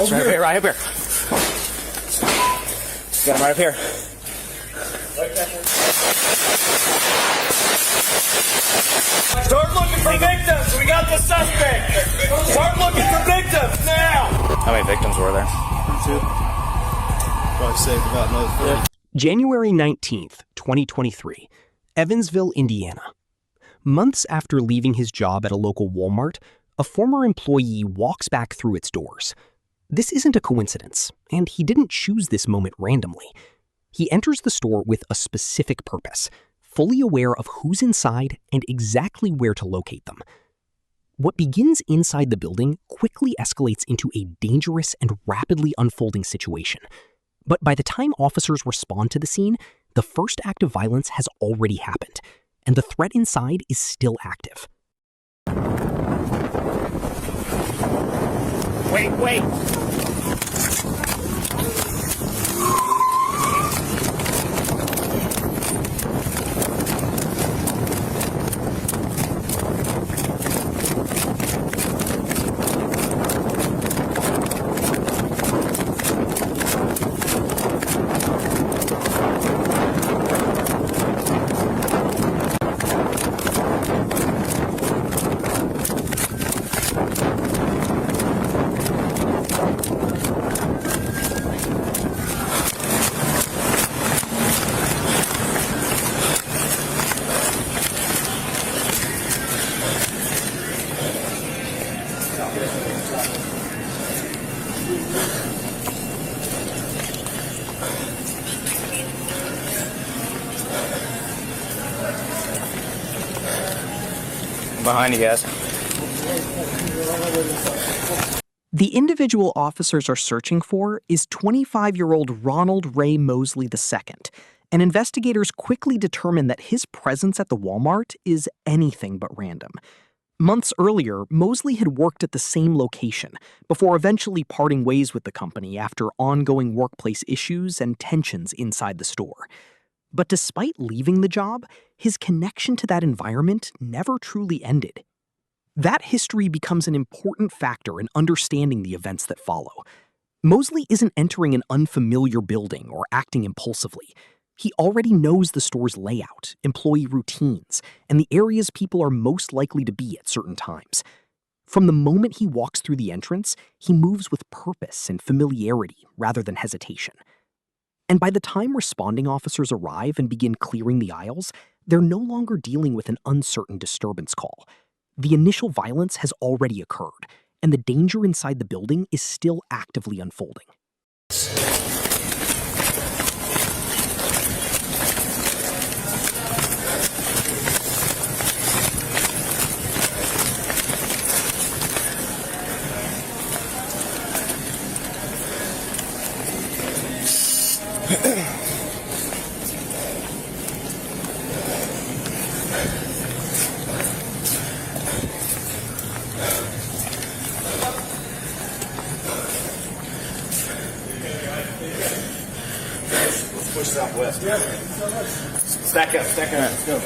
Over here. Right up here. Got him right up here. Start looking for victims. We got the suspect. Start looking for victims now. How many victims were there? 2. Probably saved about another 30. January 19th, 2023, Evansville, Indiana. Months after leaving his job at a local Walmart, a former employee walks back through its doors. This isn't a coincidence, and he didn't choose this moment randomly. He enters the store with a specific purpose, fully aware of who's inside and exactly where to locate them. What begins inside the building quickly escalates into a dangerous and rapidly unfolding situation. But by the time officers respond to the scene, the first act of violence has already happened, and the threat inside is still active. Wait. Behind you guys. The individual officers are searching for is 25-year-old Ronald Ray Mosley II, and investigators quickly determine that his presence at the Walmart is anything but random. Months earlier, Mosley had worked at the same location, before eventually parting ways with the company after ongoing workplace issues and tensions inside the store. But despite leaving the job, his connection to that environment never truly ended. That history becomes an important factor in understanding the events that follow. Mosley isn't entering an unfamiliar building or acting impulsively. He already knows the store's layout, employee routines, and the areas people are most likely to be at certain times. From the moment he walks through the entrance, he moves with purpose and familiarity rather than hesitation. And by the time responding officers arrive and begin clearing the aisles, they're no longer dealing with an uncertain disturbance call. The initial violence has already occurred, and the danger inside the building is still actively unfolding. Push southwest. Yeah. Stack up. Let's go.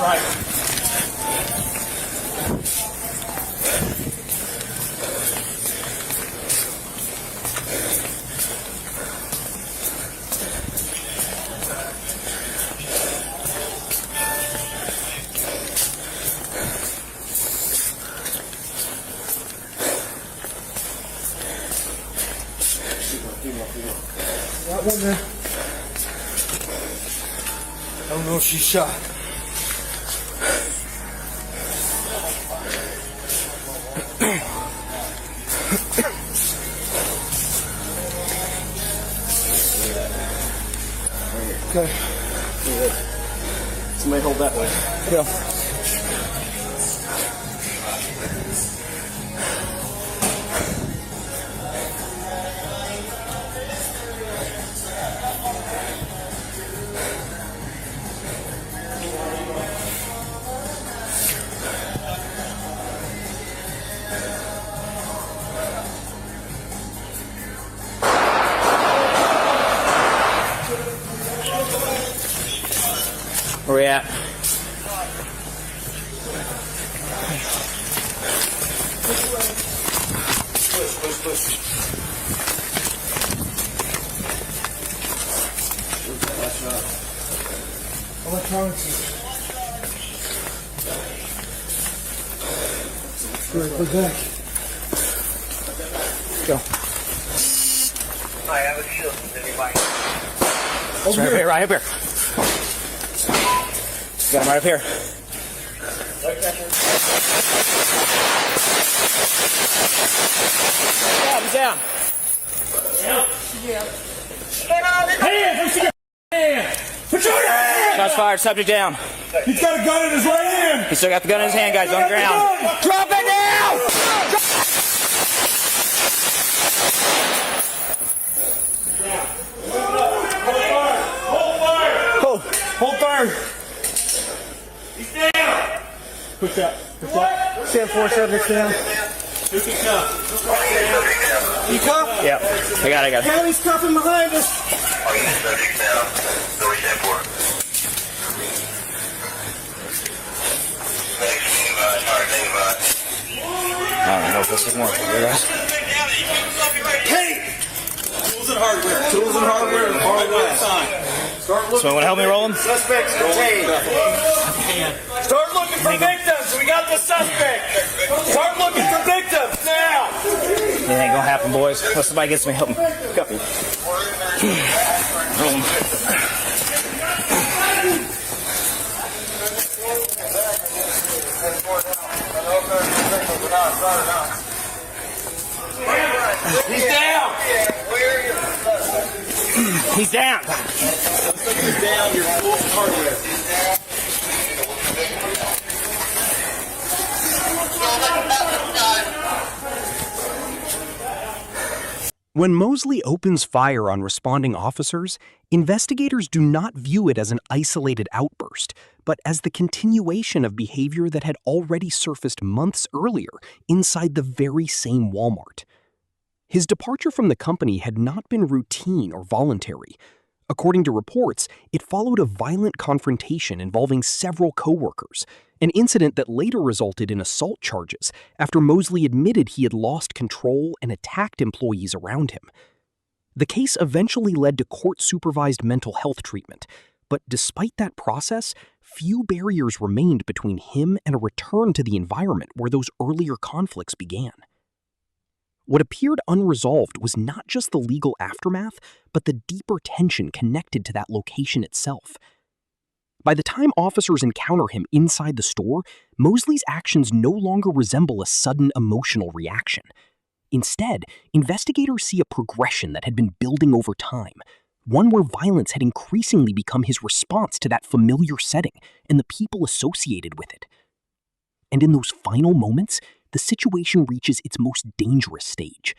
Right. That one there. I don't know if she's shot. Okay. Somebody hold that way. Yeah. Where we at? Electronics. Great, we're back. Go. I have a shield. Anybody? Right up here, right up here. Got him right up here. Yeah, he's down. Hands! Let's see your hands! Put your hands! Shots fired, subject down. He's got a gun in his right hand! He's still got the gun in his hand, guys, on the ground. Drop it down! Hold fire! He's down! Push that. Stand 4 subjects down. Who can cuff? You cuff? Yep. I got it. County's cuffing behind us. I'll get the subject down. So we stand for. I don't know if this is more for you guys. Hey! Tools and hardware. Tools and hardware. So you want to help me roll him? Suspects detained. Start looking for victims. We got the suspect. Start looking for victims now. It ain't gonna happen, boys. Unless somebody gets me, help me. Cuff him. Roll him. He's down. He's down. He's down. You're full of hardware. When Mosley opens fire on responding officers, investigators do not view it as an isolated outburst, but as the continuation of behavior that had already surfaced months earlier inside the very same Walmart. His departure from the company had not been routine or voluntary. According to reports, it followed a violent confrontation involving several coworkers, an incident that later resulted in assault charges after Mosley admitted he had lost control and attacked employees around him. The case eventually led to court-supervised mental health treatment, but despite that process, few barriers remained between him and a return to the environment where those earlier conflicts began. What appeared unresolved was not just the legal aftermath, but the deeper tension connected to that location itself. By the time officers encounter him inside the store, Mosley's actions no longer resemble a sudden emotional reaction. Instead, investigators see a progression that had been building over time, one where violence had increasingly become his response to that familiar setting and the people associated with it. And in those final moments, the situation reaches its most dangerous stage.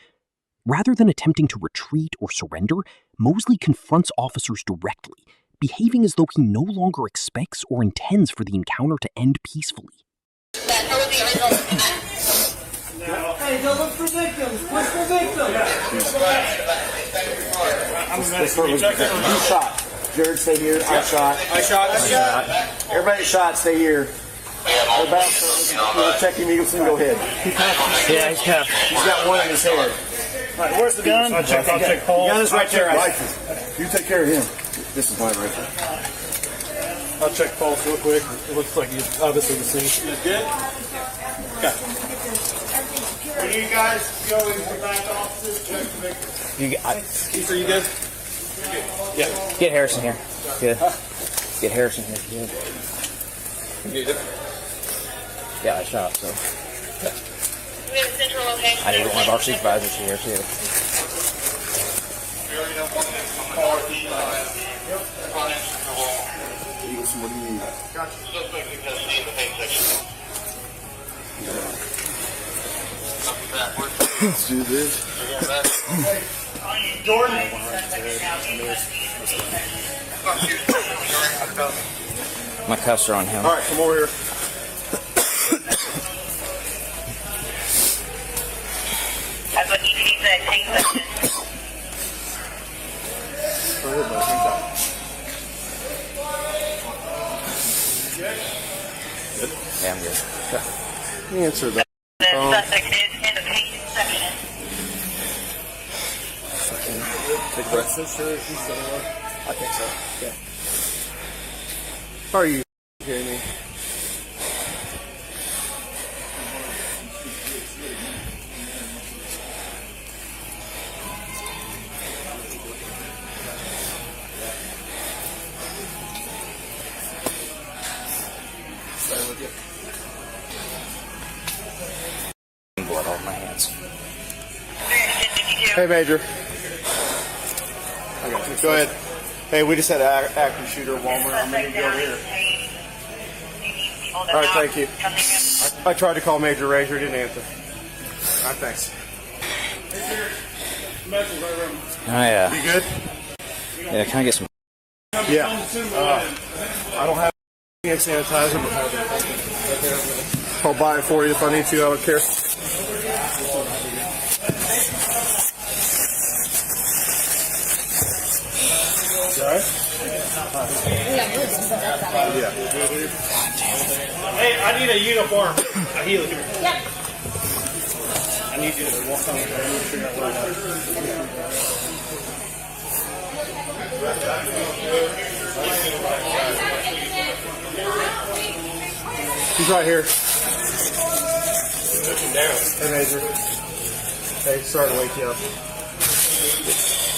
Rather than attempting to retreat or surrender, Mosley confronts officers directly, behaving as though he no longer expects or intends for the encounter to end peacefully. Hey, go look for victims. Look for victims. You shot. Jared, stay here. I shot. Everybody shot. Stay here. We'll check him. Eagleson, go ahead. Yeah, he's cuffed. He's got one in his head. All right, where's the gun? I'll check Paul. The gun is right there. You take care of him. This is mine right there. I'll check Pulse real quick. It looks like he's obviously the scene. You good? Okay. Are you guys going to back offices? Check the victim. Keith, are you good? Yeah. Get Harrison here. Good. Get Harrison here. Good. You good? Yeah, I shot, so. We have a central location. I need one of our supervisors here, too. Eagleson, what do you need? Let's do this. Jordan. My cuffs are on him. All right, come over here. That's what EPD said. Take section. Yeah, I'm good. Answer that. The suspect is in the patient section. I think so. Yeah. How are you hearing me? Blood on my hands. Hey, Major. I got you. Go ahead. Hey, we just had an active shooter at Walmart. I'm going to go over here. All right, thank you. I tried to call Major Razor, didn't answer. All right, thanks. Oh, yeah. You good? Yeah, can I get some? Yeah. I don't have hand sanitizer, but I'll buy it for you if I need to. I don't care. Alright? Yeah. Hey, I need a uniform. A heel here. Yep. I need you to walk on the ground and figure out where He's right here. Hey, Major. Hey, sorry to wake you up.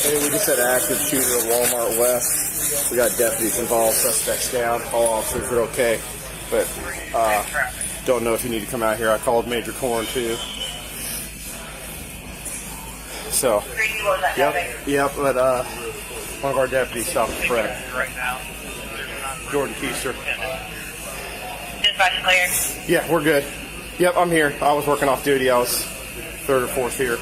Hey, we just had an active shooter at Walmart West. We got deputies involved, suspects down. All officers are okay, but don't know if you need to come out here. I called Major Corn too. So, yep. But one of our deputies stopped the threat. Jordan Keister. Dispatch clear. Yeah, we're good. Yep, I'm here. I was working off duty. I was third or fourth here.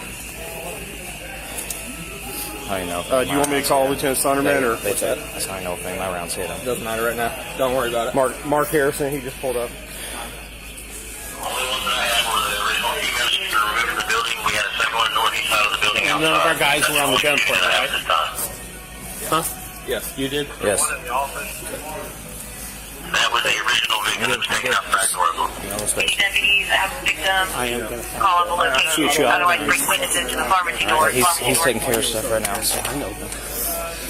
I know. Do you want me to call Lieutenant Sunderman or? That's how I know if any of my rounds hit him. Doesn't matter right now. Don't worry about it. Mark Harrison, he just pulled up. Only ones that I had were the original females who were removed from the building. We had a second one northeast side of the building. None of our guys were on the gunplay, right? Huh? Yes, you did? Yes. That was the original victim that was taken out back door. Deputies have a victim. I am going to Call up the location. Shoot you up. Otherwise, bring witnesses to the pharmacy door. He's taking care of stuff right now, so I know.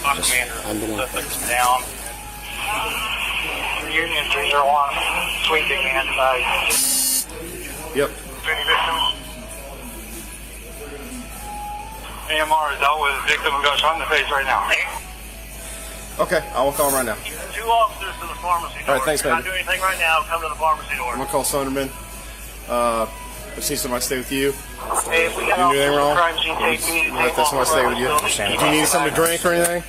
I'm the one. Down. Union 301, sweeping and Yep. any victims? AMR is out with a victim who got shot in the face right now. Okay, I will call him right now. Two officers to the pharmacy door. All right, thanks, man. Not doing anything right now. Come to the pharmacy door. I'm gonna call Sunderman. I see somebody stay with you. Hey, if we got You do anything wrong? crime scene take me. Let that somebody stay with you. Do you need something to drink or anything?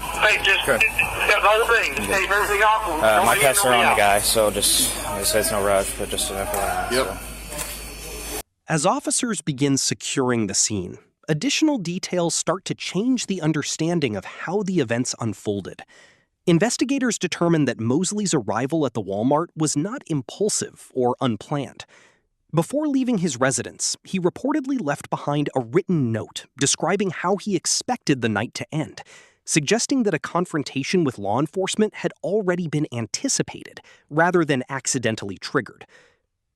Hey, just another thing. Just take everything off. My pets are on the guy, so just, they said it's no rush, but just enough around. Yep. So. As officers begin securing the scene, additional details start to change the understanding of how the events unfolded. Investigators determined that Mosley's arrival at the Walmart was not impulsive or unplanned. Before leaving his residence, he reportedly left behind a written note describing how he expected the night to end, suggesting that a confrontation with law enforcement had already been anticipated rather than accidentally triggered.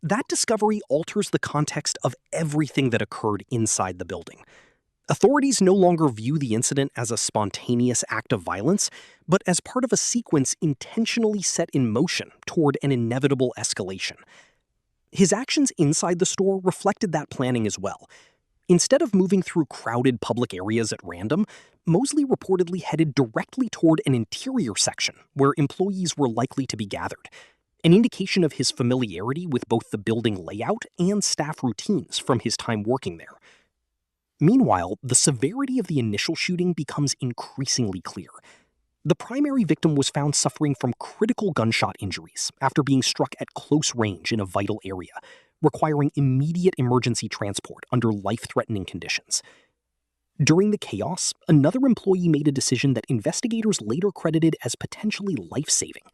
That discovery alters the context of everything that occurred inside the building. Authorities no longer view the incident as a spontaneous act of violence, but as part of a sequence intentionally set in motion toward an inevitable escalation. His actions inside the store reflected that planning as well. Instead of moving through crowded public areas at random, Mosley reportedly headed directly toward an interior section where employees were likely to be gathered, an indication of his familiarity with both the building layout and staff routines from his time working there. Meanwhile, the severity of the initial shooting becomes increasingly clear. The primary victim was found suffering from critical gunshot injuries after being struck at close range in a vital area, requiring immediate emergency transport under life-threatening conditions. During the chaos, another employee made a decision that investigators later credited as potentially life-saving.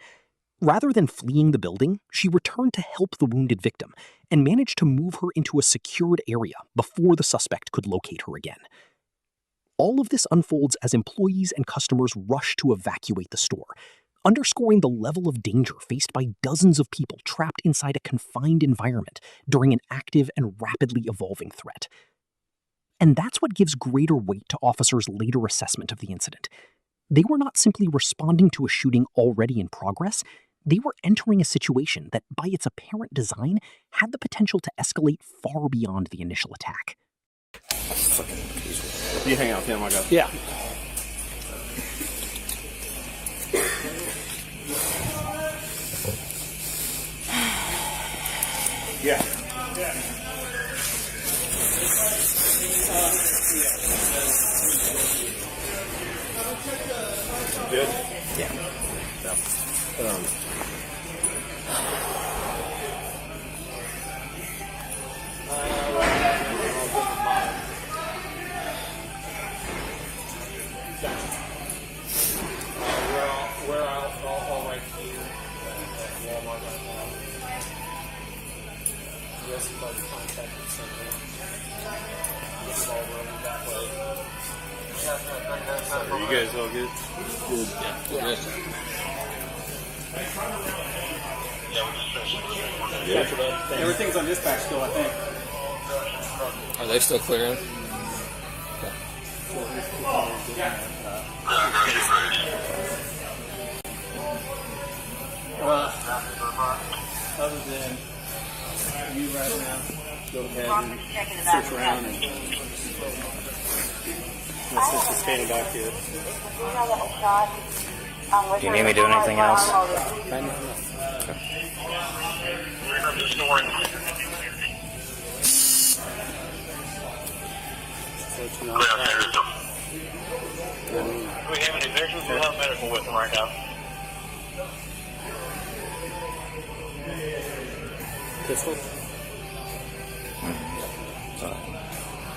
Rather than fleeing the building, she returned to help the wounded victim and managed to move her into a secured area before the suspect could locate her again. All of this unfolds as employees and customers rush to evacuate the store, underscoring the level of danger faced by dozens of people trapped inside a confined environment during an active and rapidly evolving threat. And that's what gives greater weight to officers' later assessment of the incident. They were not simply responding to a shooting already in progress, they were entering a situation that, by its apparent design, had the potential to escalate far beyond the initial attack. You hang out with him, I got. Yeah. Yeah. Good? Yeah. We're out all right here at Walmart right now. Yes, by the contacted someone. This is all running that way. Are you guys all good? Good. Yeah. Yeah. Everything's on dispatch still, I think. Are they still clearing? Other than you right now, go ahead and search around and my sister's standing back here. Do you need me to do anything else? We have any victims who have medical with them right now? Pistol?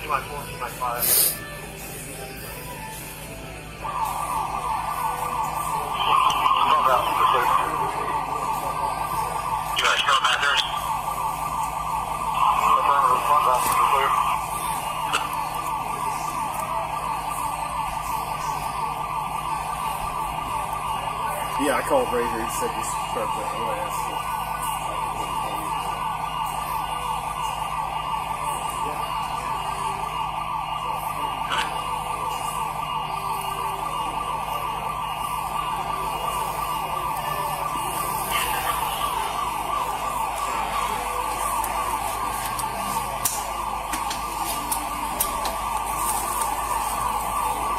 You might 4, you might 5. You guys still back there? Yeah, I called Razor. He said just start the OS.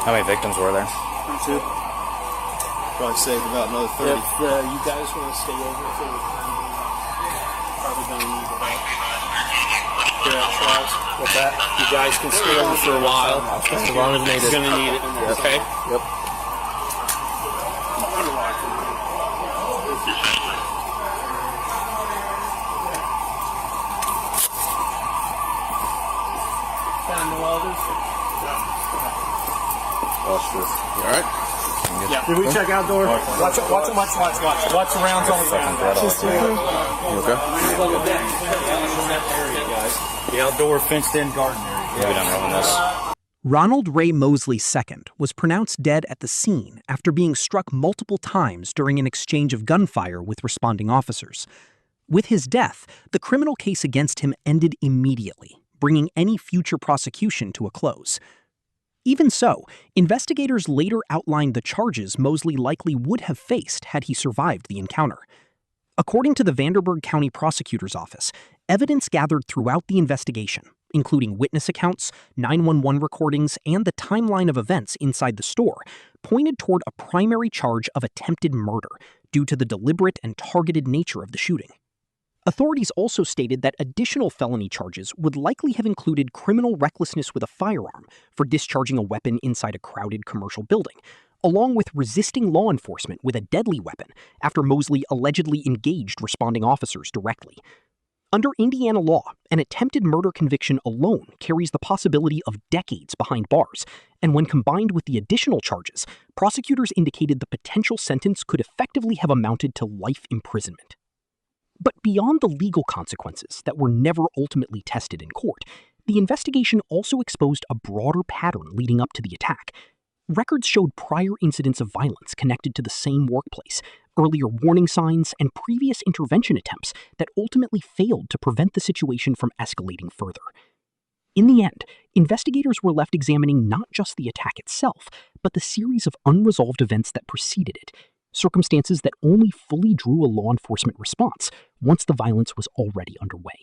How many victims were there? 2. Probably saved about another 30. If you guys want to stay over, if it was probably going to need the help. Clear out traps. What's that? You guys can stay over for a while. As long as needed. You're going to need it. Okay? Yep. Found no others? Watch this. You all right? Yeah. Did we check outdoor? Watch around on the ground. You okay? The outdoor fenced-in garden area. Maybe I'm rolling this. Ronald Ray Mosley II was pronounced dead at the scene after being struck multiple times during an exchange of gunfire with responding officers. With his death, the criminal case against him ended immediately, bringing any future prosecution to a close. Even so, investigators later outlined the charges Mosley likely would have faced had he survived the encounter. According to the Vanderburgh County Prosecutor's Office, evidence gathered throughout the investigation, including witness accounts, 911 recordings, and the timeline of events inside the store, pointed toward a primary charge of attempted murder due to the deliberate and targeted nature of the shooting. Authorities also stated that additional felony charges would likely have included criminal recklessness with a firearm for discharging a weapon inside a crowded commercial building, along with resisting law enforcement with a deadly weapon after Mosley allegedly engaged responding officers directly. Under Indiana law, an attempted murder conviction alone carries the possibility of decades behind bars, and when combined with the additional charges, prosecutors indicated the potential sentence could effectively have amounted to life imprisonment. But beyond the legal consequences that were never ultimately tested in court, the investigation also exposed a broader pattern leading up to the attack. Records showed prior incidents of violence connected to the same workplace, earlier warning signs, and previous intervention attempts that ultimately failed to prevent the situation from escalating further. In the end, investigators were left examining not just the attack itself, but the series of unresolved events that preceded it, circumstances that only fully drew a law enforcement response once the violence was already underway.